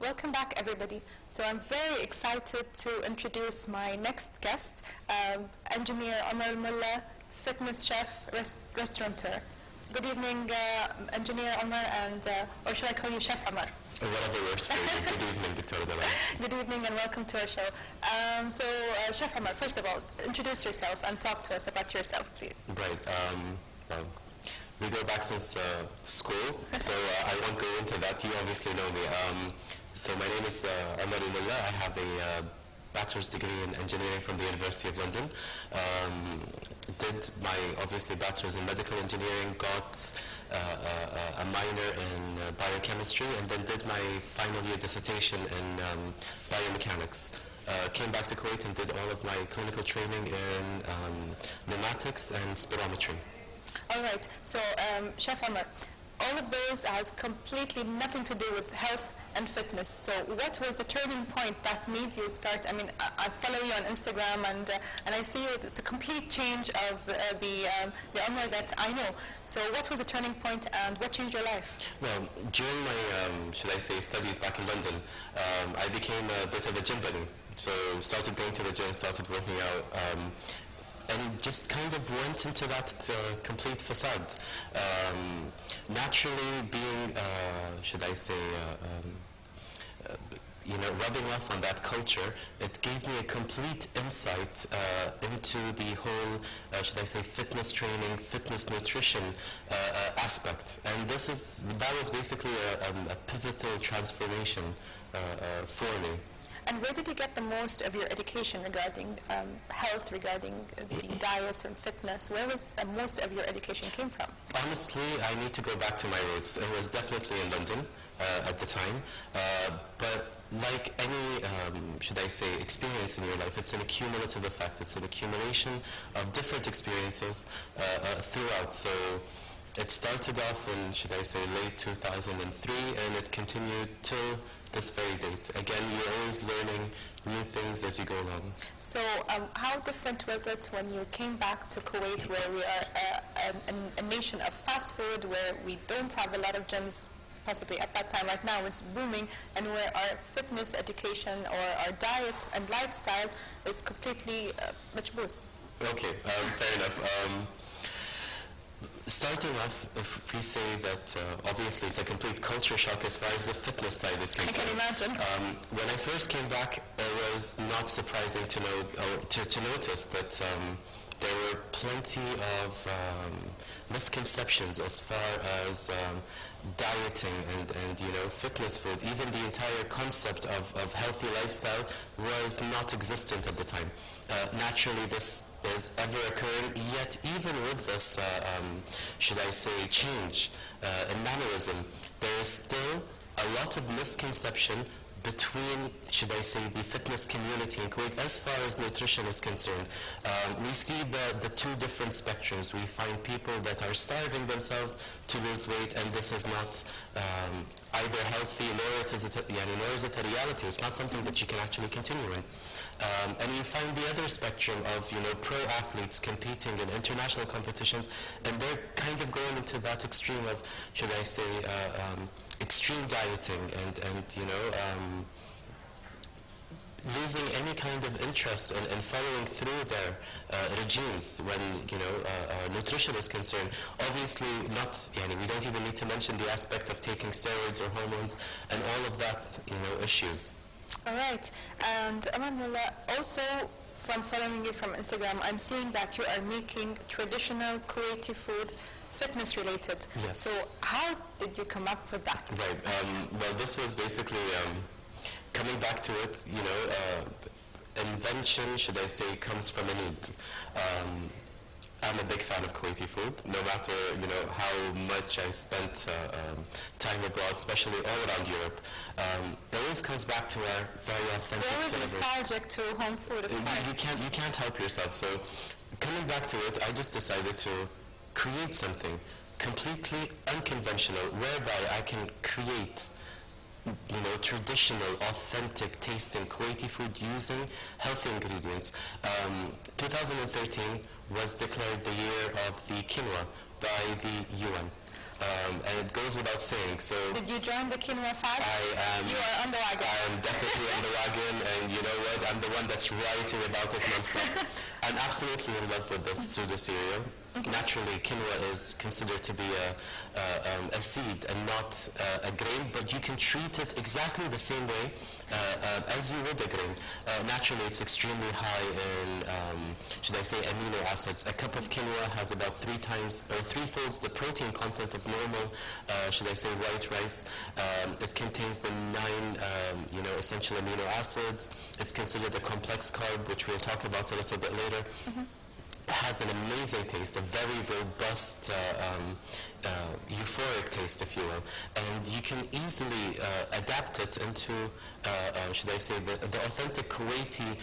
Welcome back, everybody. So I'm very excited to introduce my next guest, engineer Omar Mullah, fitness chef, restaurateur. Good evening, engineer Omar, or should I call you Chef Omar? Whatever works for you. Good evening, Dr. Dalal. Good evening and welcome to our show. Chef Omar, first of all, introduce yourself and talk to us about yourself, please. Right. Well, we go back since school, so I won't go into that. You obviously know me. So my name is Omar Mullah. I have a bachelor's degree in engineering from the University of London. Did my, obviously, bachelor's in medical engineering, got a minor in biochemistry, and then did my final year dissertation in biomechanics. Came back to Kuwait and did all of my clinical training in pneumatics and spirometry. All right, so Chef Omar, all of those has completely nothing to do with health and fitness. So what was the turning point that made you start? I mean, I follow you on Instagram and I see you, it's a complete change of the Omar that I know. So what was the turning point and what changed your life? Well, during my, should I say, studies back in London, I became a bit of a gym bunny. So started going to the gym, started working out, and just kind of went into that complete facade. Naturally being, should I say, rubbing off on that culture, it gave me a complete insight into the whole, should I say, fitness training, fitness nutrition aspect. And that was basically a pivotal transformation for me. And where did you get the most of your education regarding health, regarding the diet and fitness? Where was most of your education came from? Honestly, I need to go back to my roots. It was definitely in London at the time. But like any, should I say, experience in your life, it's an accumulative effect. It's an accumulation of different experiences throughout. So it started off in, should I say, late 2003, and it continued till this very date. Again, you're always learning new things as you go along. So how different was it when you came back to Kuwait, where we are a nation of fast food, where we don't have a lot of gyms, possibly at that time? Right now it's booming, and where our fitness education or our diet and lifestyle is completely much worse. Okay, fair enough. Starting off, if we say that obviously it's a complete culture shock as far as the fitness side is concerned. I can imagine. When I first came back, it was not surprising to know to notice that there were plenty of misconceptions as far as dieting and fitness food. Even the entire concept of healthy lifestyle was not existent at the time. Naturally, this is ever occurring, yet even with this, should I say, change in mannerism, there is still a lot of misconception between, should I say, the fitness community in Kuwait as far as nutrition is concerned. We see the two different spectrums. We find people that are starving themselves to lose weight, and this is not either healthy, nor is it a reality. It's not something that you can actually continue in. And you find the other spectrum of, pro athletes competing in international competitions, and they're kind of going into that extreme of, should I say, extreme dieting and losing any kind of interest in following through their regimes when nutrition is concerned. Obviously, we don't even need to mention the aspect of taking steroids or hormones and all of that issues. All right, and Omar Mullah, also from following you from Instagram, I'm seeing that you are making traditional Kuwaiti food fitness related. Yes. So how did you come up with that? Right. Well, this was basically coming back to it. Invention, should I say, comes from a need. I'm a big fan of Kuwaiti food. No matter how much I spent time abroad, especially all around Europe, it always comes back to our very authentic You're always flavors. nostalgic to home food, of course. You can't help yourself. So coming back to it, I just decided to create something completely unconventional, whereby I can create traditional, authentic tasting Kuwaiti food using healthy ingredients. 2013 was declared the year of the quinoa by the UN. and it goes without saying. So Did you join the quinoa fad? You are on the wagon. I am definitely on the wagon, and you know what? I'm the one that's writing about it nonstop. I'm absolutely in love with this pseudo cereal. Naturally, quinoa is considered to be a seed and not a grain, but you can treat it exactly the same way as you would a grain. Naturally, it's extremely high in, should I say, amino acids. A cup of quinoa has about 3 times or 3-folds the protein content of normal, should I say, white rice. It contains the 9, essential amino acids. It's considered a complex carb, which we'll talk about a little bit later. It has an amazing taste, a very robust, euphoric taste, if you will. And you can easily adapt it into, should I say, the authentic Kuwaiti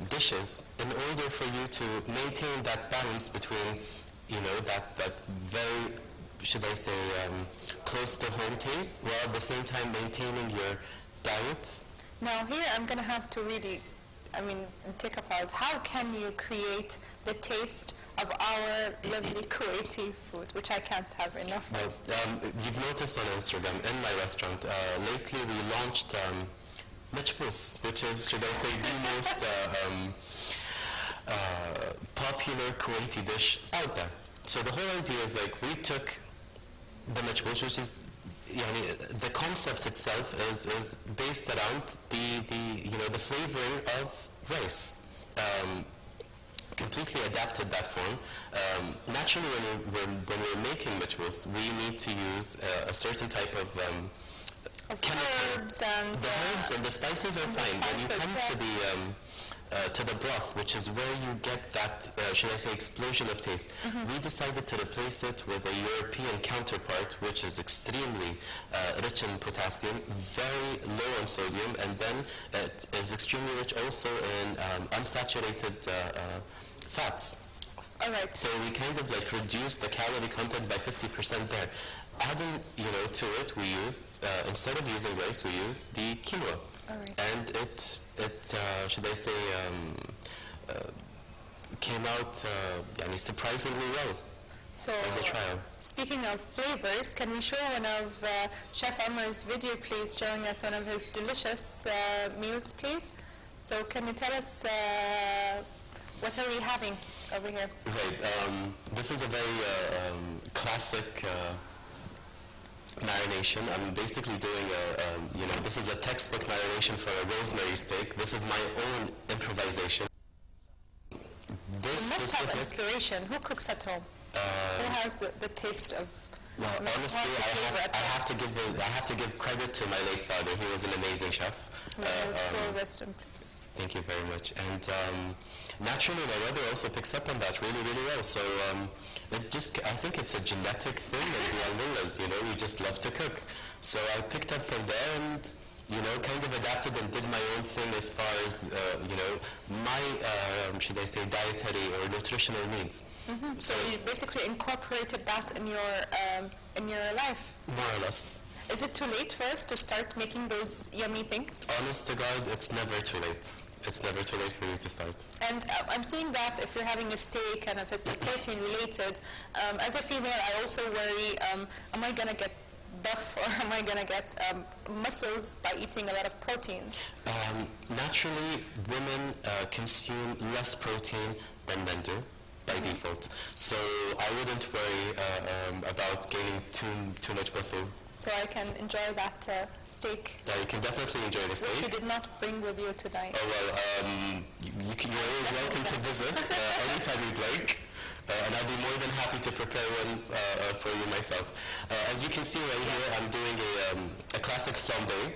dishes in order for you to maintain that balance between, that very, should I say, close to home taste, while at the same time maintaining your diet. Now here I'm going to have to really, take a pause. How can you create the taste of our lovely Kuwaiti food, which I can't have enough of? You've noticed on Instagram, in my restaurant, lately we launched Machbous, which is, should I say, the most popular Kuwaiti dish out there. So the whole idea is like we took the Machbous, which is the concept itself is based around the flavoring of rice. Completely adapted that form. Naturally, when we're making machbous, we need to use a certain type of chemical. Herbs and the herbs and the spices are fine. When you come to the broth, which is where you get that, should I say, explosion of taste, we decided to replace it with a European counterpart, which is extremely rich in potassium, very low on sodium, and then it is extremely rich also in unsaturated fats. All right. So we kind of like reduced the calorie content by 50% there. Adding, to it, we used, instead of using rice, we used the quinoa. All right. And it should I say, came out surprisingly well So, as a trial. speaking of flavors, can we show one of Chef Amar's video, please, showing us one of his delicious meals, please? So can you tell us what are we having over here? Right. This is a very classic marination. I'm basically doing this is a textbook marination for a rosemary steak. This is my own improvisation. You must have inspiration. Who cooks at home? Who has the taste of? Well, honestly, I have to give credit to my late father. He was an amazing chef. So rest in peace. Thank you very much. And naturally, my mother also picks up on that really, really well. So I think it's a genetic thing, and the Almulas, we just love to cook. So I picked up from there and, kind of adapted and did my own thing as far as, my, should I say, dietary or nutritional needs. So you basically incorporated that in your life? More or less. Is it too late for us to start making those yummy things? Honest to God, it's never too late. It's never too late for you to start. And I'm seeing that if you're having a steak and if it's protein related, as a female, I also worry, am I going to get buff or am I going to get muscles by eating a lot of proteins? Naturally, women consume less protein than men do by default. So I wouldn't worry about gaining too much muscle. So I can enjoy that steak. Yeah, you can definitely enjoy the steak. Which you did not bring with you tonight. Oh, well, you're always welcome to visit anytime you'd like. And I'll be more than happy to prepare one for you myself. As you can see right here, I'm doing a classic flambe.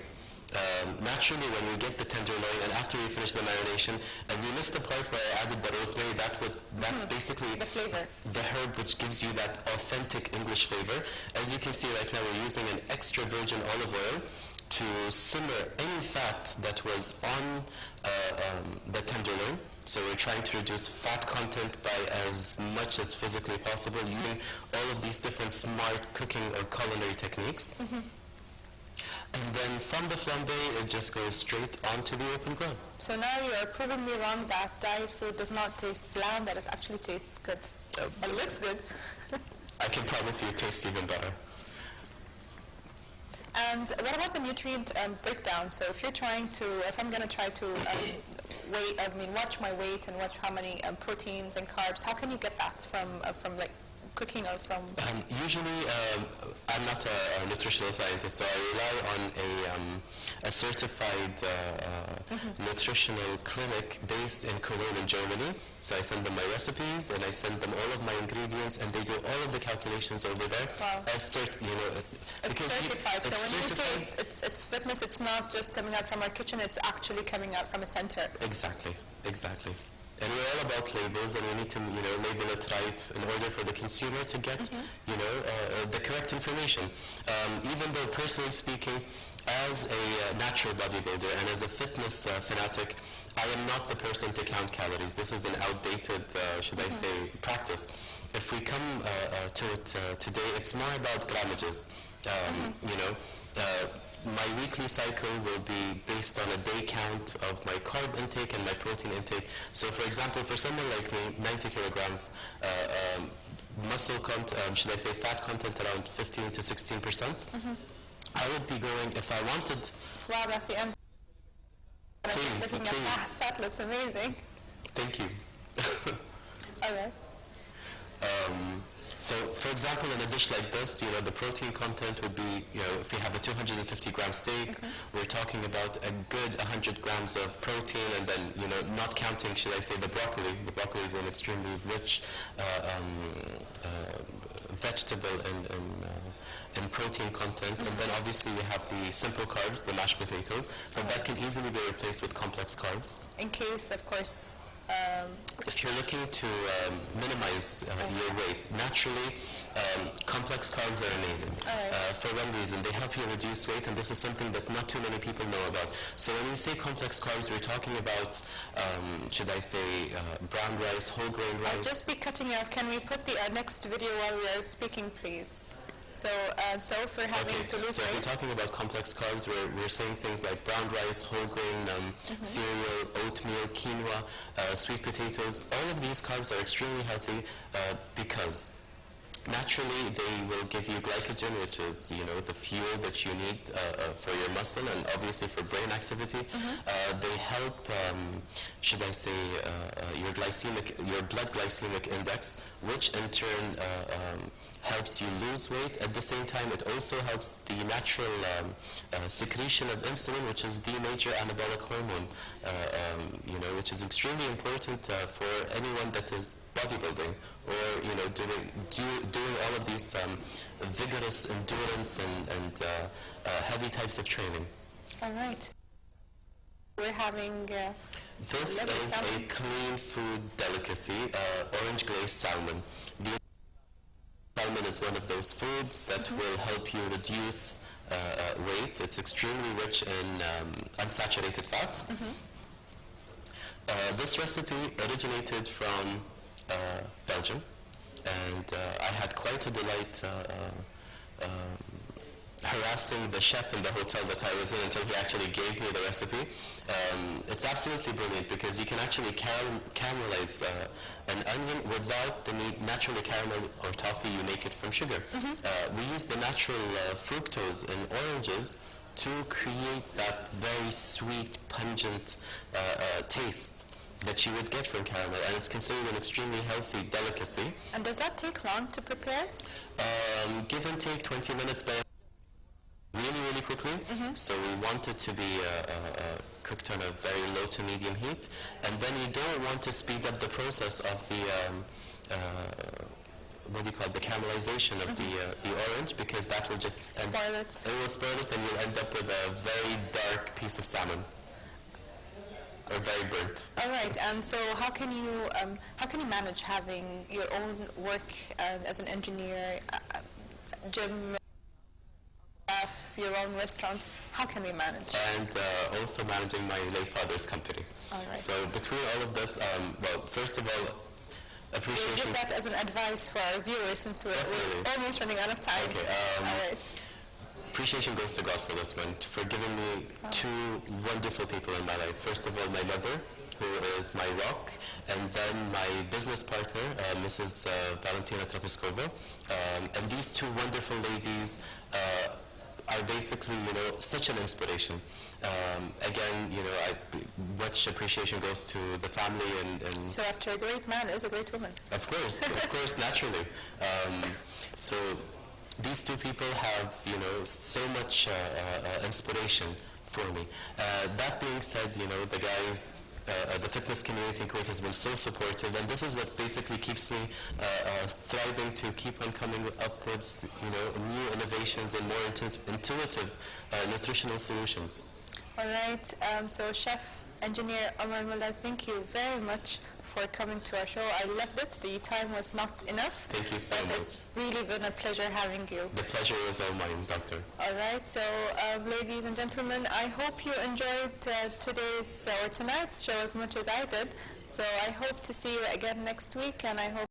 Naturally, when we get the tenderloin and after we finish the marination, and we missed the part where I added the rosemary, that's basically the flavor, the herb which gives you that authentic English flavor. As you can see right now, we're using an extra virgin olive oil to simmer any fat that was on the tenderloin. So we're trying to reduce fat content by as much as physically possible using all of these different smart cooking or culinary techniques. And then from the flambe, it just goes straight onto the open grill. So now you are proving me wrong that diet food does not taste bland, that it actually tastes good. It looks good. I can promise you it tastes even better. And what about the nutrient breakdown? So if I'm going to try to watch my weight and watch how many proteins and carbs, how can you get that from like cooking or from? Usually, I'm not a nutritional scientist, so I rely on a certified nutritional clinic based in Cologne in Germany. So I send them my recipes and I send them all of my ingredients, and they do all of the calculations over there. Wow. It's certified. So when you say it's fitness, it's not just coming out from our kitchen; it's actually coming out from a center. Exactly. And we're all about labels, and we need to, label it right in order for the consumer to get, the correct information. Even though, personally speaking, as a natural bodybuilder and as a fitness fanatic, I am not the person to count calories. This is an outdated, practice. If we come to it today, it's more about grammages. My weekly cycle will be based on a day count of my carb intake and my protein intake. So, for example, for someone like me, 90 kilograms, fat content around 15 to 16%. I would be going, if I wanted... Wow, that's the end. Please. That looks amazing. Thank you. All right. So, for example, in a dish like this, the protein content would be, if you have a 250-gram steak, we're talking about a good 100 grams of protein, and then, not counting, the broccoli. The broccoli is an extremely rich vegetable and protein content. And then, obviously, you have the simple carbs, the mashed potatoes, but that can easily be replaced with complex carbs. In case, of course... If you're looking to minimize your weight, naturally, complex carbs are amazing. For one reason, they help you reduce weight, and this is something that not too many people know about. So when we say complex carbs, we're talking about, brown rice, whole grain rice. I'll just be cutting you off. Can we put the next video while we are speaking, please? So for having to lose weight. So if weight. you're talking about complex carbs, we're saying things like brown rice, whole grain, cereal, oatmeal, quinoa, sweet potatoes. All of these carbs are extremely healthy because naturally they will give you glycogen, which is the fuel that you need for your muscle and obviously for brain activity. They help, your blood glycemic index, which in turn helps you lose weight. At the same time, it also helps the natural secretion of insulin, which is the major anabolic hormone, which is extremely important for anyone that is bodybuilding or doing all of these vigorous endurance and heavy types of training. All right. We're having this is a clean food delicacy, orange glazed salmon. The salmon is one of those foods that will help you reduce weight. It's extremely rich in unsaturated fats. This recipe originated from Belgium, and I had quite a delight harassing the chef in the hotel that I was in until he actually gave me the recipe. It's absolutely brilliant because you can actually caramelize an onion without the need. Naturally, caramel or toffee, you make it from sugar. We use the natural fructose in oranges to create that very sweet, pungent taste that you would get from caramel, and it's considered an extremely healthy delicacy. And does that take long to prepare? Give and take 20 minutes, but really quickly. So we want it to be cooked on a very low to medium heat, and then you don't want to speed up the process of the the caramelization of the orange, because that will just spoil it. It will spoil it, and you'll end up with a very dark piece of salmon. Or very burnt. All right, and so how can you manage having your own work as an engineer, gym, your own restaurant? How can we manage? And also managing my late father's company. All right. So between all of this, first of all, appreciation. We'll give that as an advice for our viewers, since we're almost running out of time. Okay. All right. Appreciation goes to God for this one, for giving me two wonderful people in my life. First of all, my mother, who is my rock, and then my business partner, Mrs. Valentina Trapiskova. And these two wonderful ladies are basically, such an inspiration. Again, much appreciation goes to the family and So after a great man is a great woman. of course, naturally. So these two people have, so much inspiration for me. That being said, the guys, the fitness community in Kuwait has been so supportive, and this is what basically keeps me thriving to keep on coming up with, new innovations and more intuitive nutritional solutions. All right, so Chef Engineer Omar Mullah, thank you very much for coming to our show. I loved it. The time was not enough. Thank you so but much. It's really been a pleasure having you. The pleasure was all mine, Doctor. All right, so ladies and gentlemen, I hope you enjoyed today's or tonight's show as much as I did. So I hope to see you again next week, and I hope